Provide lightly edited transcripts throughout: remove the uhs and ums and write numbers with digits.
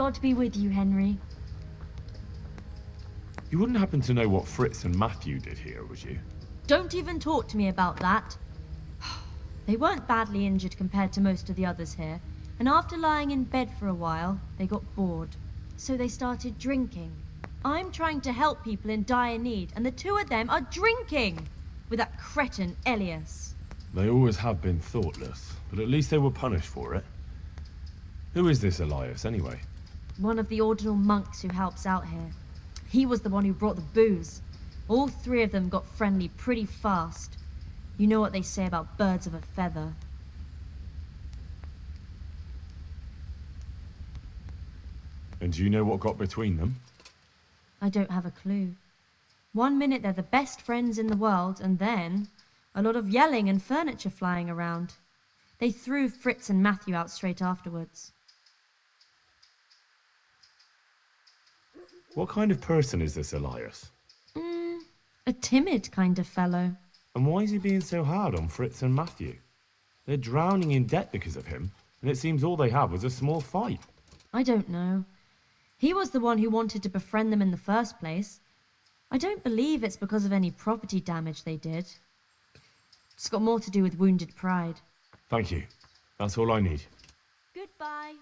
God be with you, Henry. You wouldn't happen to know what Fritz and Mathew did here, would you? Don't even talk to me about that. They weren't badly injured compared to most of the others here, and after lying in bed for a while, they got bored. So they started drinking. I'm trying to help people in dire need, and the two of them are drinking! With that cretin Elias. They always have been thoughtless, but at least they were punished for it. Who is this Elias, anyway? One of the ordinal monks who helps out here. He was the one who brought the booze. All three of them got friendly pretty fast. You know what they say about birds of a feather. And do you know what got between them? I don't have a clue. 1 minute they're the best friends in the world, and then a lot of yelling and furniture flying around. They threw Fritz and Mathew out straight afterwards. What kind of person is this Elias? A timid kind of fellow. And why is he being so hard on Fritz and Mathew? They're drowning in debt because of him, and it seems all they had was a small fight. I don't know. He was the one who wanted to befriend them in the first place. I don't believe it's because of any property damage they did. It's got more to do with wounded pride. Thank you. That's all I need. Goodbye.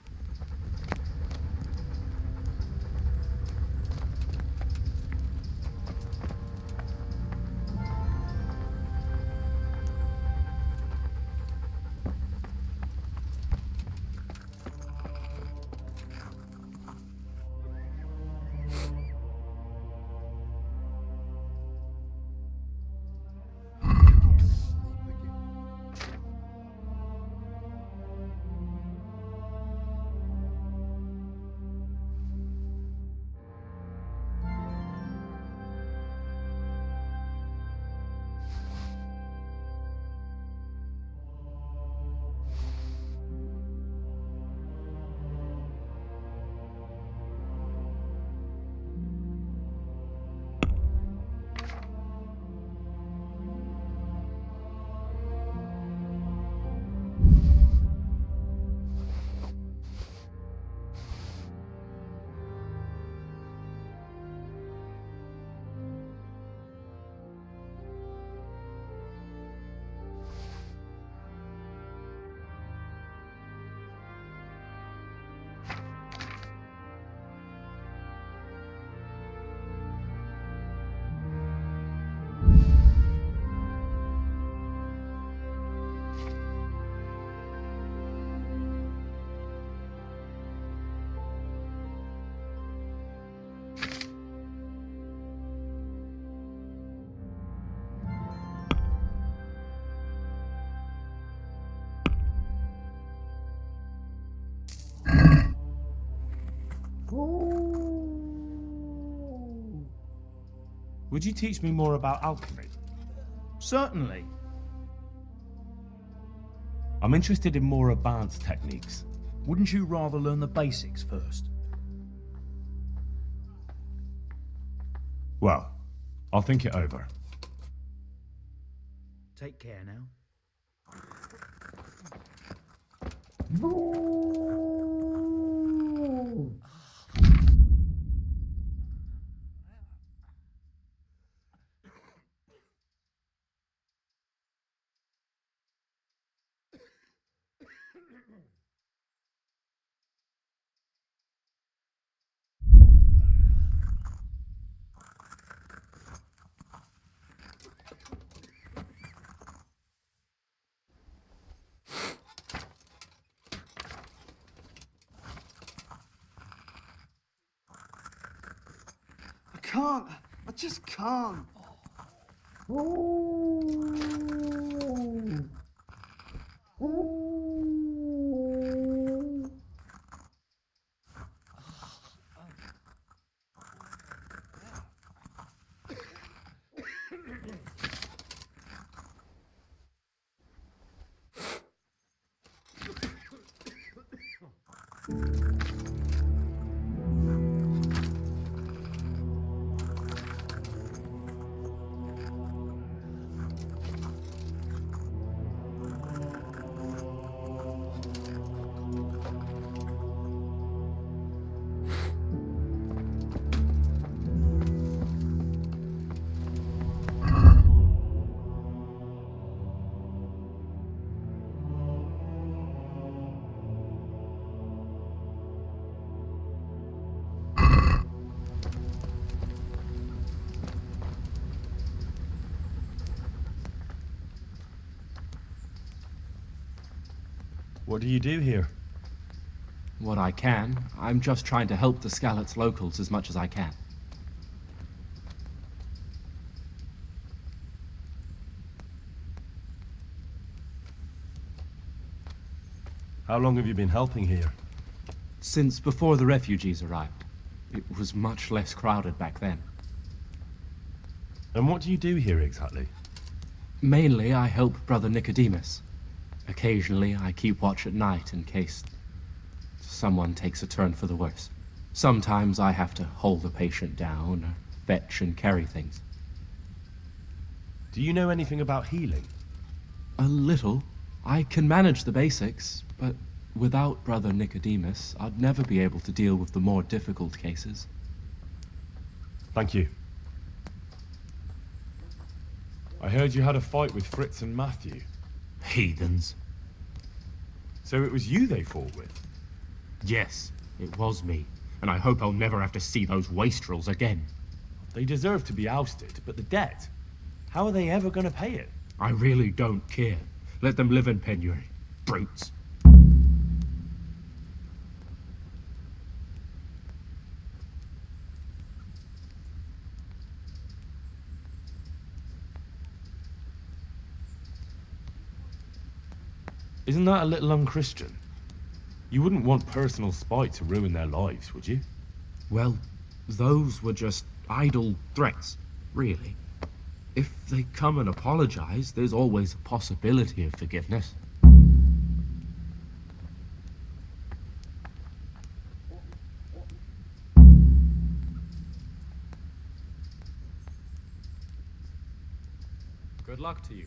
Would you teach me more about alchemy? Certainly. I'm interested in more advanced techniques. Wouldn't you rather learn the basics first? Well, I'll think it over. Take care now. I just can't. What do you do here? What I can. I'm just trying to help the Skalitz locals as much as I can. How long have you been helping here? Since before the refugees arrived. It was much less crowded back then. And what do you do here exactly? Mainly, I help Brother Nicodemus. Occasionally, I keep watch at night in case someone takes a turn for the worse. Sometimes I have to hold the patient down, or fetch and carry things. Do you know anything about healing? A little. I can manage the basics, but without Brother Nicodemus, I'd never be able to deal with the more difficult cases. Thank you. I heard you had a fight with Fritz and Mathew. Heathens. So it was you they fought with? Yes, it was me. And I hope I'll never have to see those wastrels again. They deserve to be ousted, but the debt? How are they ever going to pay it? I really don't care. Let them live in penury. Brutes. Isn't that a little unchristian? You wouldn't want personal spite to ruin their lives, would you? Well, those were just idle threats, really. If they come and apologize, there's always a possibility of forgiveness. Good luck to you.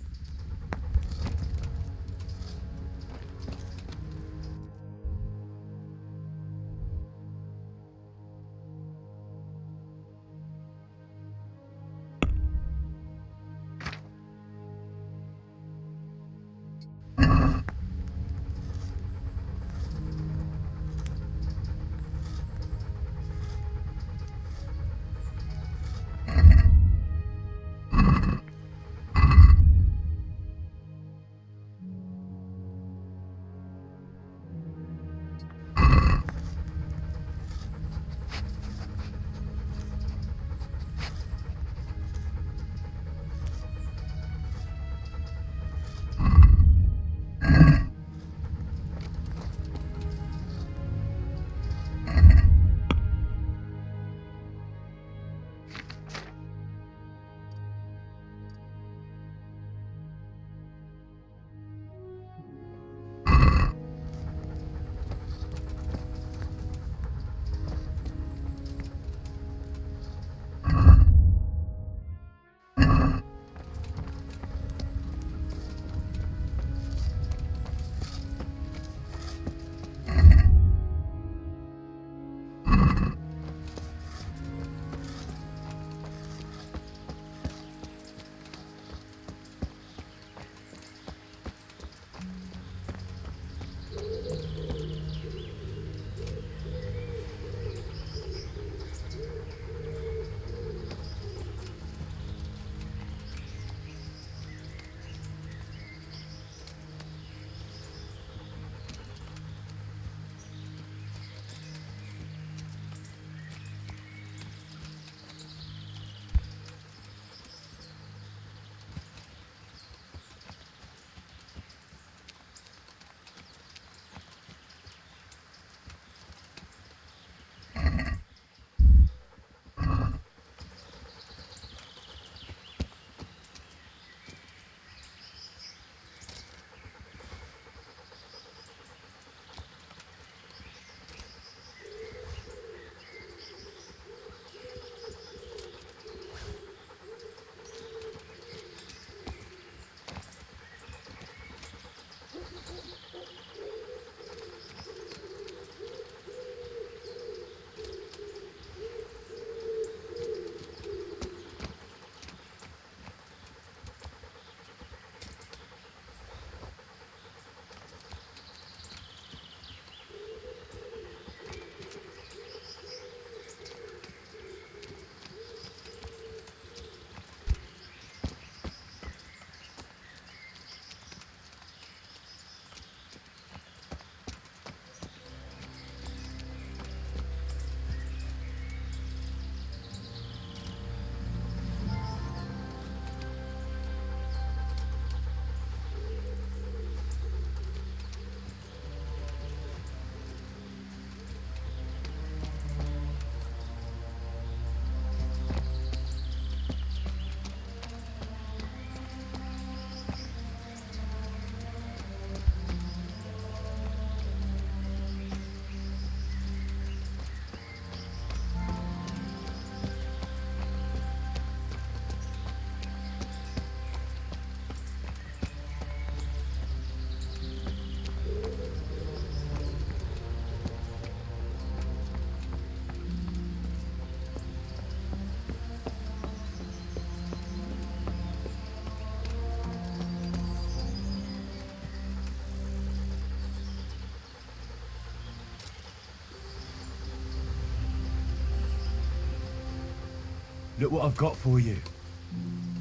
Look what I've got for you.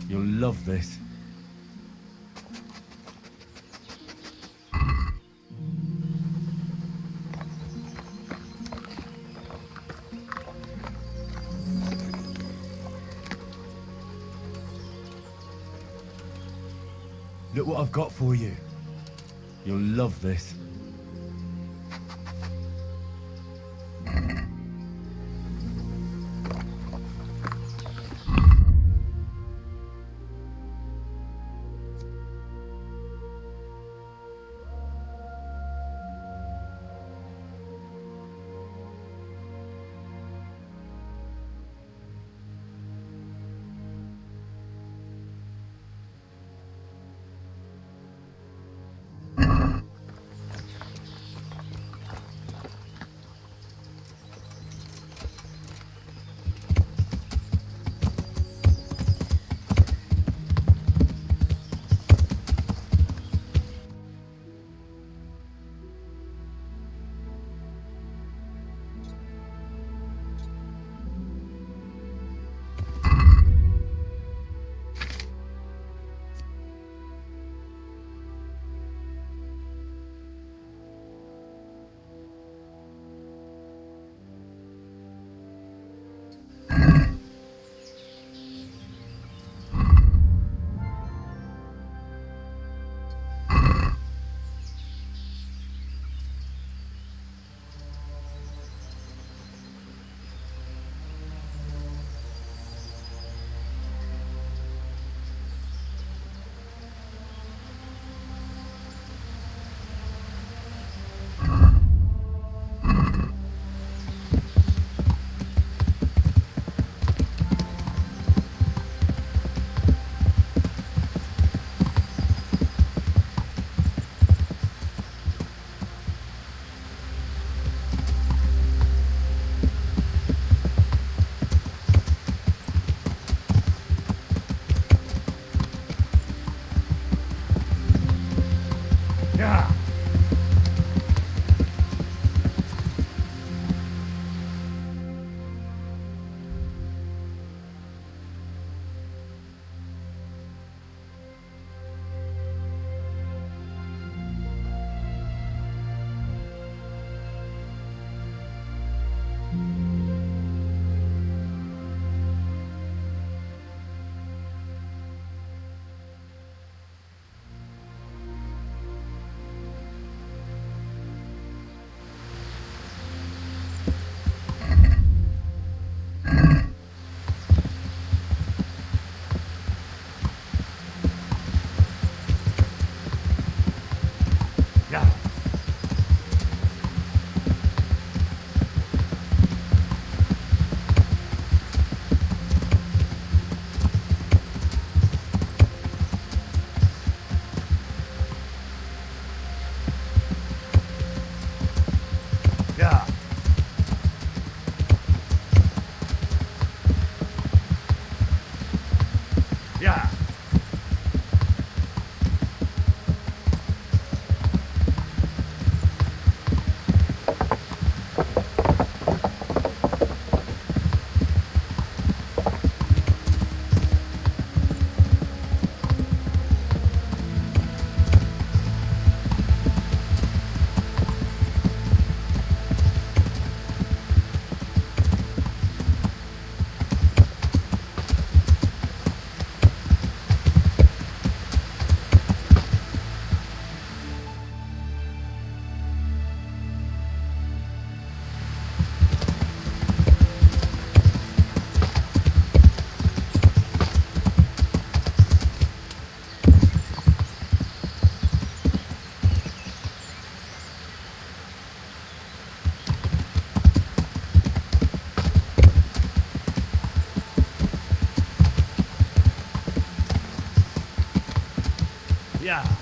You'll love this. Look what I've got for you. You'll love this. Yeah.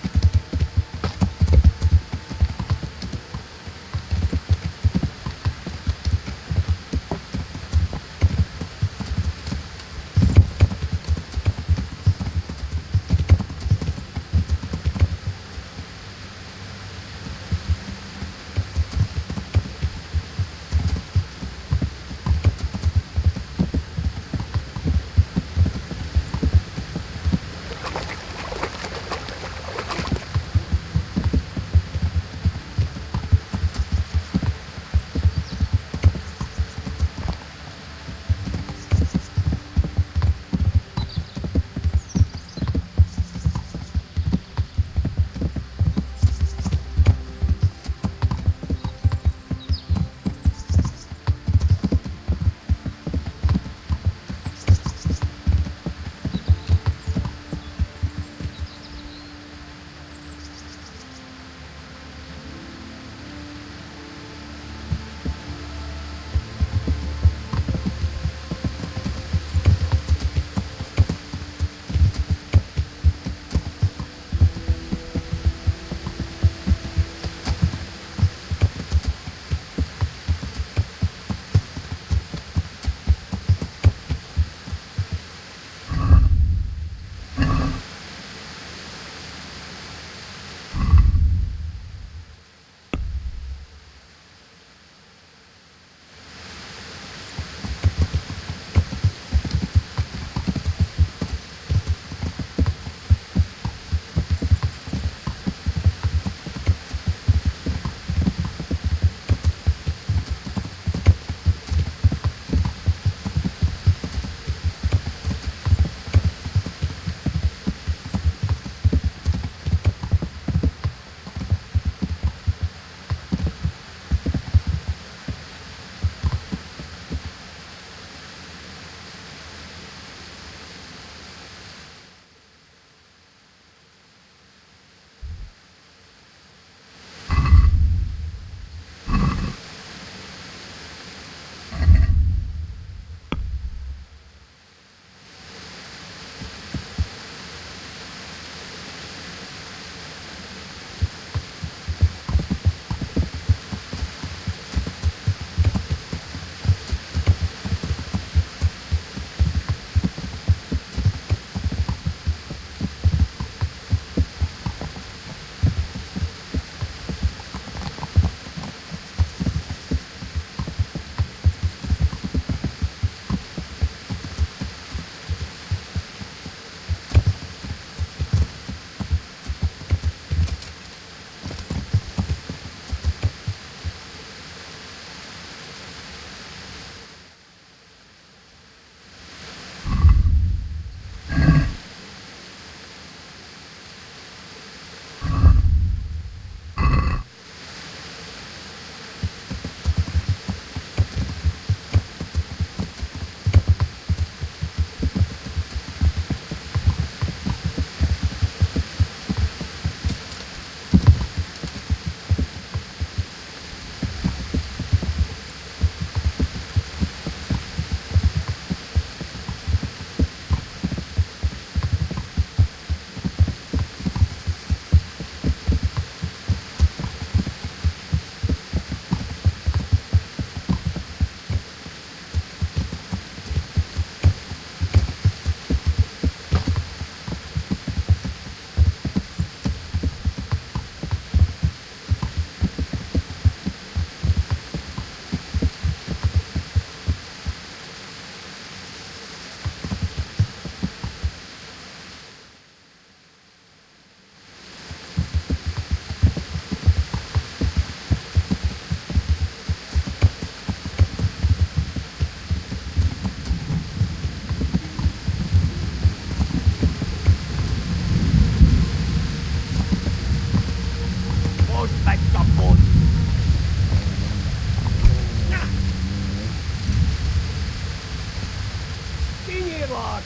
it, lad.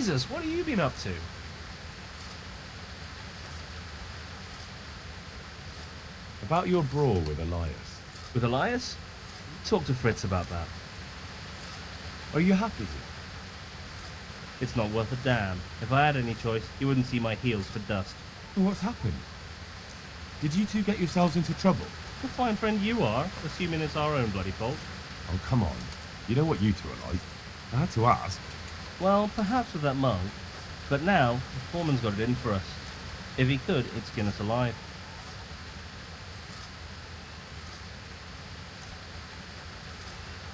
Jesus, what have you been up to? About your brawl with Elias. With Elias? Talk to Fritz about that. Are you happy here? It's not worth a damn. If I had any choice, you wouldn't see my heels for dust. What's happened? Did you two get yourselves into trouble? A fine friend you are, assuming it's our own bloody fault. Oh, come on. You know what you two are like. I had to ask. Well, perhaps with that monk. But now, the foreman's got it in for us. If he could, he'd skin us alive.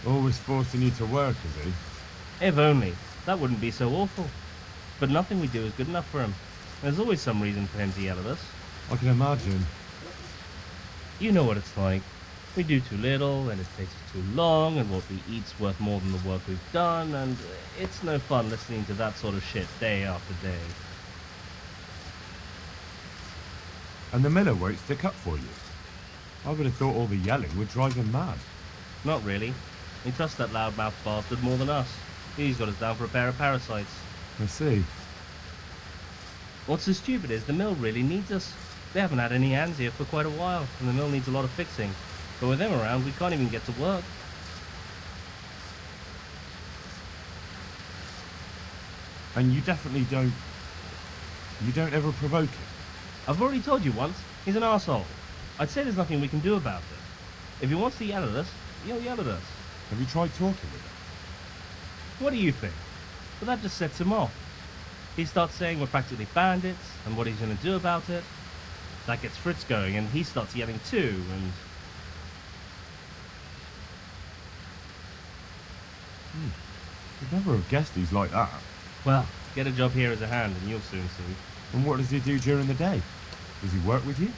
Always forcing you to work, is he? If only. That wouldn't be so awful. But nothing we do is good enough for him. There's always some reason for him to yell at us. I can imagine. You know what it's like. We do too little, and it takes us too long, and what we eat's worth more than the work we've done, and it's no fun listening to that sort of shit day after day. And the miller won't stick up for you. I would have thought all the yelling would drive him mad. Not really. He trusts that loudmouth bastard more than us. He's got us down for a pair of parasites. I see. What's so stupid is the mill really needs us. They haven't had any hands here for quite a while, and the mill needs a lot of fixing. But with them around, we can't even get to work. And you definitely don't... You don't ever provoke him? I've already told you once, he's an arsehole. I'd say there's nothing we can do about it. If he wants to yell at us, he'll yell at us. Have you tried talking with him? What do you think? But that just sets him off. He starts saying we're practically bandits, and what he's going to do about it. That gets Fritz going, and he starts yelling too, and... I'd never have guessed he's like that. Well, get a job here as a hand, and you'll soon see. And what does he do during the day? Does he work with you?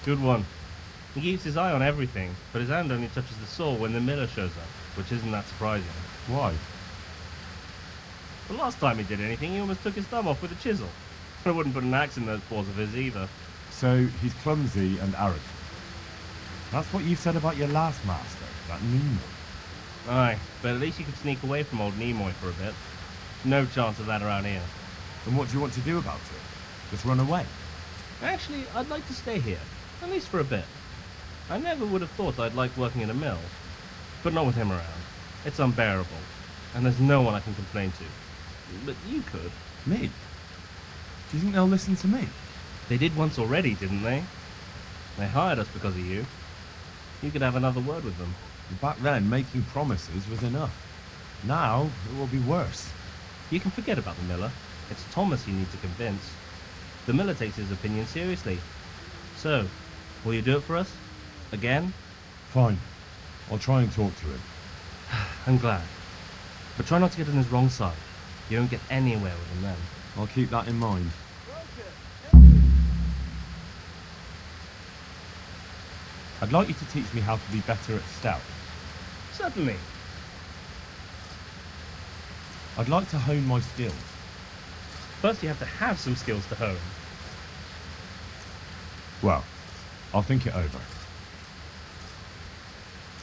Good one. He keeps his eye on everything, but his hand only touches the saw when the miller shows up, which isn't that surprising. Why? The last time he did anything, he almost took his thumb off with a chisel. I wouldn't put an axe in those paws of his either. So he's clumsy and arrogant. That's what you said about your last master, that Nemo. Aye, but at least you could sneak away from old Nimoy for a bit. No chance of that around here. And what do you want to do about it? Just run away? Actually, I'd like to stay here, at least for a bit. I never would have thought I'd like working in a mill, but not with him around. It's unbearable, and there's no one I can complain to. But you could. Me? Do you think they'll listen to me? They did once already, didn't they? They hired us because of you. You could have another word with them. Back then, making promises was enough. Now, it will be worse. You can forget about the miller. It's Thomas you need to convince. The miller takes his opinion seriously. So, will you do it for us? Again? Fine. I'll try and talk to him. I'm glad. But try not to get on his wrong side. You don't get anywhere with him then. I'll keep that in mind. I'd like you to teach me how to be better at stealth. Certainly. I'd like to hone my skills. First you have to have some skills to hone. Well, I'll think it over.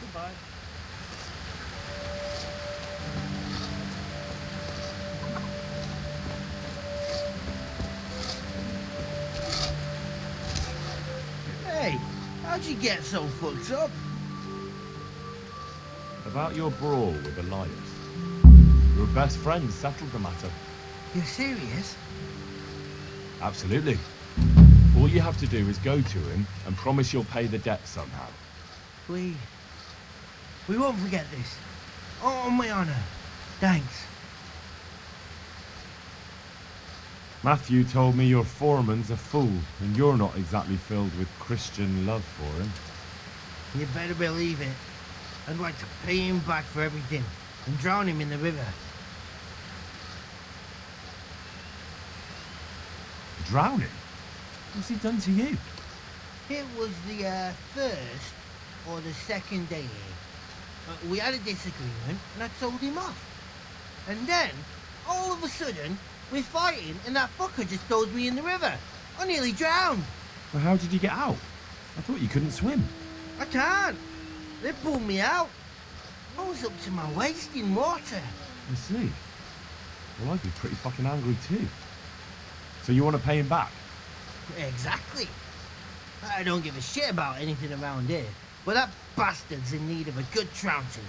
Goodbye. Hey, how'd you get so fucked up? About your brawl with Elias. Your best friend settled the matter. You're serious? Absolutely. All you have to do is go to him and promise you'll pay the debt somehow. We won't forget this. On my honor. Thanks. Mathew told me your foreman's a fool, and you're not exactly filled with Christian love for him. You better believe it. I'd like to pay him back for everything and drown him in the river. Drowning? What's he done to you? It was the first or the second day here. We had a disagreement and I told him off. And then, all of a sudden, we're fighting and that fucker just throws me in the river. I nearly drowned. Well, how did you get out? I thought you couldn't swim. I can't. They pulled me out. I was up to my waist in water. I see. Well, I'd be pretty fucking angry too. So you want to pay him back? Exactly. I don't give a shit about anything around here, but that bastard's in need of a good trouncing.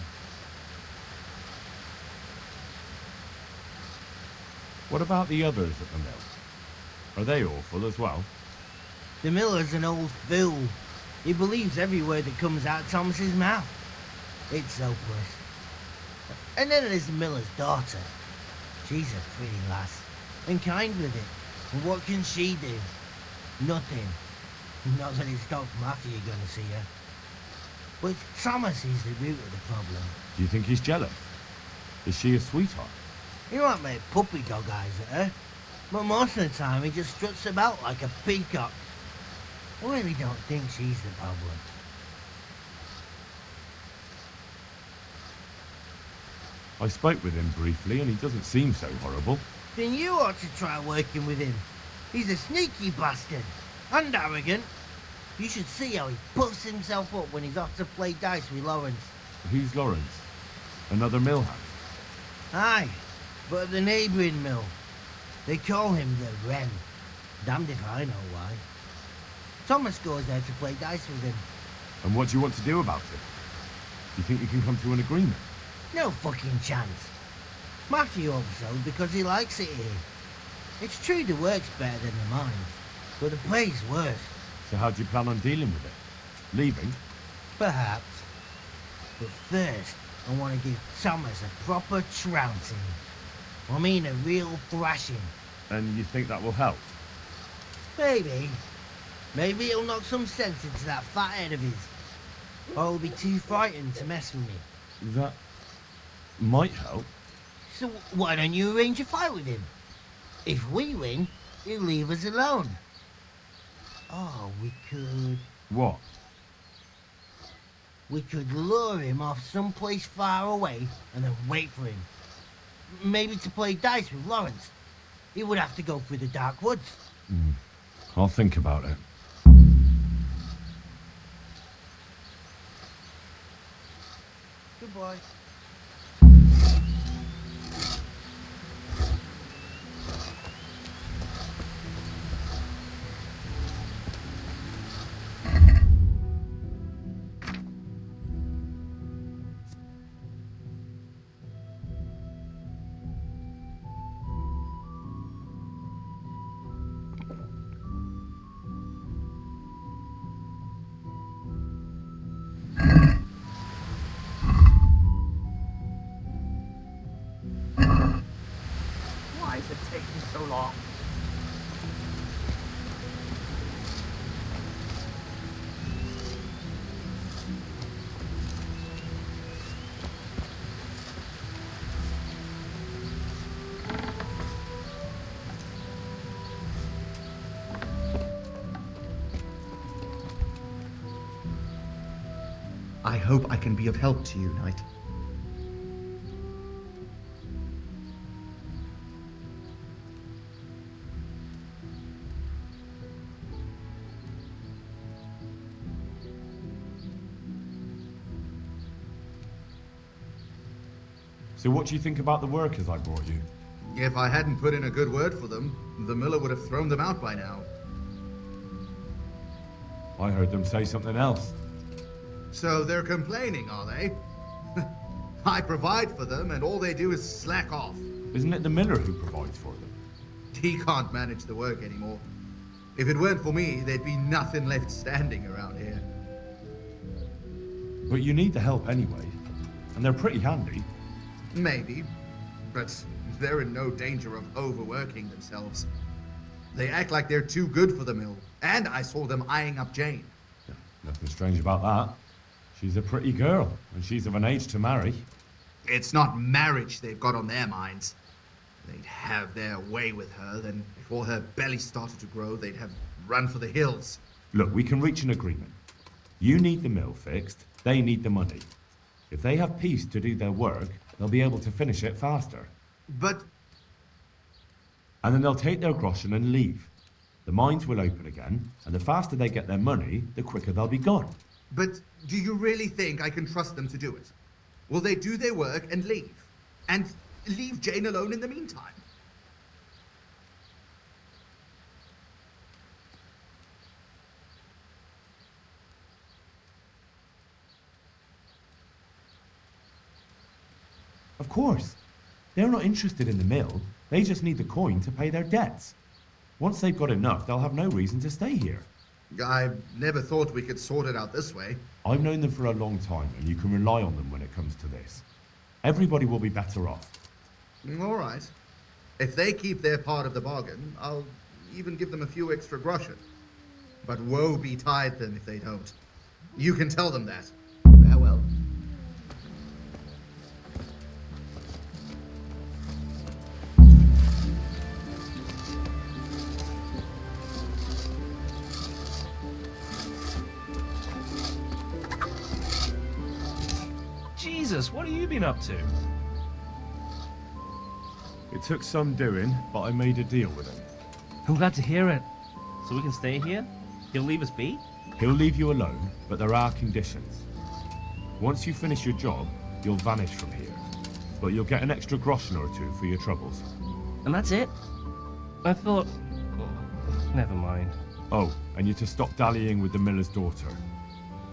What about the others at the mill? Are they awful as well? The miller's an old fool. He believes every word that comes out of Thomas's mouth. It's hopeless. And then there's the miller's daughter. She's a pretty lass, and kind with it. And what can she do? Nothing. Not that it stops Mathew gonna see her. But Thomas is the root of the problem. Do you think he's jealous? Is she a sweetheart? He might make puppy dog eyes at her, but most of the time he just struts about like a peacock. I really don't think she's the problem. I spoke with him briefly and he doesn't seem so horrible. Then you ought to try working with him. He's a sneaky bastard, and arrogant. You should see how he puffs himself up when he's off to play dice with Lawrence. Who's Lawrence? Another mill hand? Aye, but at the neighbouring mill. They call him the Wren. Damned if I know why. Thomas goes there to play dice with him. And what do you want to do about it? Do you think you can come to an agreement? No fucking chance. Mathew hopes so because he likes it here. It's true the work's better than the mines, but the pay's worse. So how do you plan on dealing with it? Leaving? Perhaps. But first, I want to give Thomas a proper trouncing. I mean a real thrashing. And you think that will help? Maybe. Maybe he'll knock some sense into that fat head of his. Or he'll be too frightened to mess with me. That might help. So why don't you arrange a fight with him? If we win, he'll leave us alone. Oh, we could... What? We could lure him off someplace far away and then wait for him. Maybe to play dice with Lawrence. He would have to go through the dark woods. I'll think about it. Goodbye. Why is it taking so long? I hope I can be of help to you, Knight. So what do you think about the workers I brought you? If I hadn't put in a good word for them, the miller would have thrown them out by now. I heard them say something else. So they're complaining, are they? I provide for them, and all they do is slack off. Isn't it the miller who provides for them? He can't manage the work anymore. If it weren't for me, there'd be nothing left standing around here. But you need the help anyway. And they're pretty handy. Maybe, but they're in no danger of overworking themselves. They act like they're too good for the mill, and I saw them eyeing up Jane. Nothing strange about that. She's a pretty girl, and she's of an age to marry. It's not marriage they've got on their minds. They'd have their way with her, then before her belly started to grow, they'd have run for the hills. Look, we can reach an agreement. You need the mill fixed, they need the money. If they have peace to do their work, they'll be able to finish it faster. But... And then they'll take their groschen and leave. The mines will open again, and the faster they get their money, the quicker they'll be gone. But do you really think I can trust them to do it? Will they do their work and leave? And leave Jane alone in the meantime. Of course. They're not interested in the mill. They just need the coin to pay their debts. Once they've got enough, they'll have no reason to stay here. I never thought we could sort it out this way. I've known them for a long time, and you can rely on them when it comes to this. Everybody will be better off. All right. If they keep their part of the bargain, I'll even give them a few extra groschen. But woe betide them if they don't. You can tell them that. Farewell. Jesus, what have you been up to? It took some doing, but I made a deal with him. I'm glad to hear it. So we can stay here? He'll leave us be? He'll leave you alone, but there are conditions. Once you finish your job, you'll vanish from here. But you'll get an extra groschen or two for your troubles. And that's it? I thought... Never mind. Oh, and you're to stop dallying with the miller's daughter.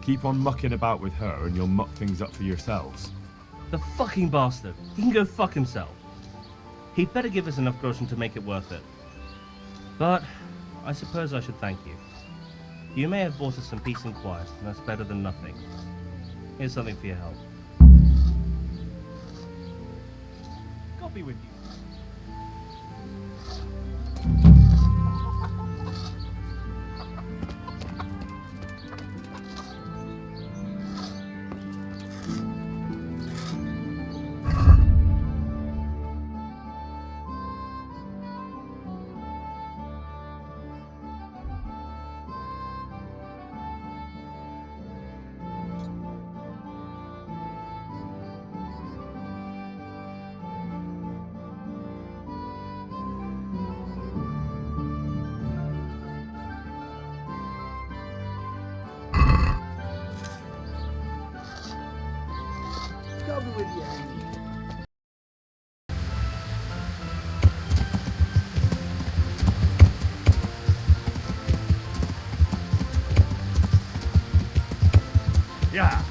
Keep on mucking about with her and you'll muck things up for yourselves. The fucking bastard. He can go fuck himself. He'd better give us enough groschen to make it worth it. But I suppose I should thank you. You may have bought us some peace and quiet, and that's better than nothing. Here's something for your help. God be with you. God be with you. Yeah.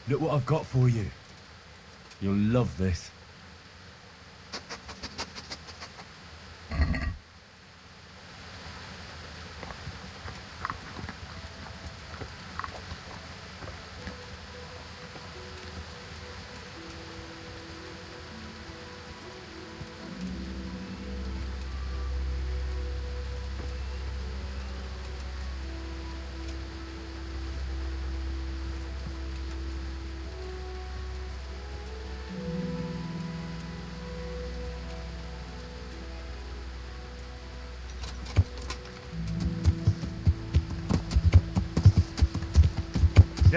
Look what I've got for you. You'll love this.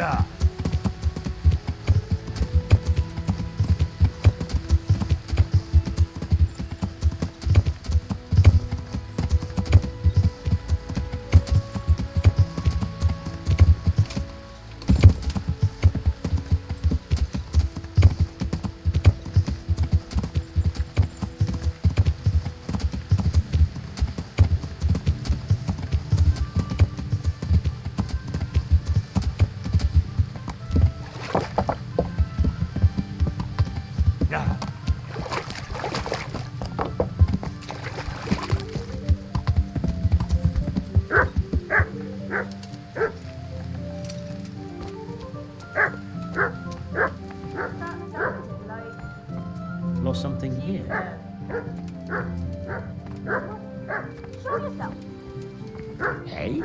Yeah. Lost something here. Show yourself. Hey?